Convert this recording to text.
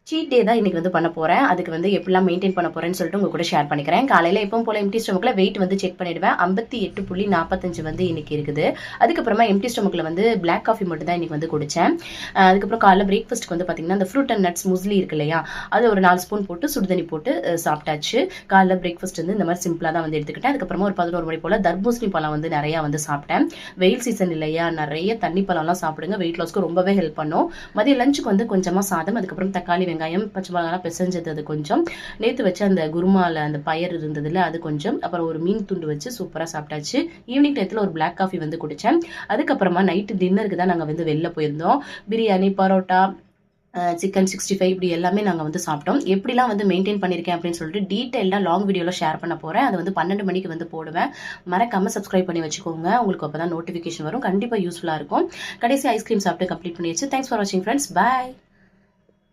Seat டே தான் இன்னைக்கு வந்து பண்ண போகிறேன். அதுக்கு வந்து எப்படிலாம் மெயின்டைன் பண்ண போகிறேன்னு சொல்லிட்டு உங்கள் கூட ஷேர் பண்ணிக்கிறேன். காலையில் எப்பவும் போல் எம்டி ஸ்டொமக்கில் வெயிட் வந்து செக் பண்ணிவிடுவேன். 58.45 வந்து இன்னைக்கு இருக்குது. அதுக்கப்புறமா எம்டி ஸ்டொமக்கில் வந்து பிளாக் காஃபி மட்டும் தான் இன்னைக்கு வந்து குடித்தேன். அதுக்கப்புறம் காலைல பிரேக்ஃபாஸ்ட்டுக்கு வந்து பார்த்திங்கன்னா அந்த ஃப்ரூட் அண்ட் நட்ஸ் முஸ்லி இருக்கு இல்லையா, அது ஒரு 4 ஸ்பூன் போட்டு சுடுதண்ணி போட்டு சாப்பிட்டாச்சு. காலைல பிரேக்ஃபாஸ்ட் வந்து இந்த மாதிரி சிம்பிளாக தான் வந்து எடுத்துக்கிட்டேன். அதுக்கப்புறமா ஒரு 11 மணி போல் தர்பூசணி பழம் வந்து நிறையா வந்து சாப்பிட்டேன். வெயில் சீசன் இல்லையா, நிறைய தண்ணி பழம்லாம் சாப்பிடுங்க, வெயிட் லாஸ்க்கு ரொம்பவே ஹெல்ப் பண்ணும். மதியம் லஞ்சுக்கு வந்து கொஞ்சமாக சாதம், அதுக்கப்புறம் தக்காளி வெங்காயம் பச்சை மிளகாலாம் பிசைஞ்சது அது கொஞ்சம், நேற்று வச்சு அந்த குருமாவில் அந்த பயர் இருந்ததுல அது கொஞ்சம், அப்புறம் ஒரு மீன் துண்டு வச்சு சூப்பராக சாப்பிட்டாச்சு. ஈவினிங் டயத்தில் ஒரு பிளாக் காஃபி வந்து குடித்தேன். அதுக்கப்புறமா நைட்டு டின்னருக்கு தான் நாங்கள் வந்து வெளில போயிருந்தோம். பிரியாணி, பரோட்டா, சிக்கன் 65 இப்படி எல்லாமே நாங்கள் வந்து சாப்பிட்டோம். எப்படிலாம் வந்து மெயின்டைன் பண்ணியிருக்கேன் அப்படின்னு சொல்லிட்டு டீட்டெயிலாக லாங் வீடியோவில் ஷேர் பண்ண போகிறேன். அது வந்து 12 மணிக்கு வந்து போடுவேன். மறக்காமல் சப்ஸ்கிரைப் பண்ணி வச்சுக்கோங்க. உங்களுக்கு அப்போ தான் நோட்டிஃபிகேஷன் வரும். கண்டிப்பாக யூஸ்ஃபுல்லாக இருக்கும். கடைசி ஐஸ்கிரீம் சாப்பிட்டு கம்ப்ளீட் பண்ணியாச்சு. தேங்க்ஸ் ஃபார் வாட்சிங் ஃப்ரெண்ட்ஸ். பாய்.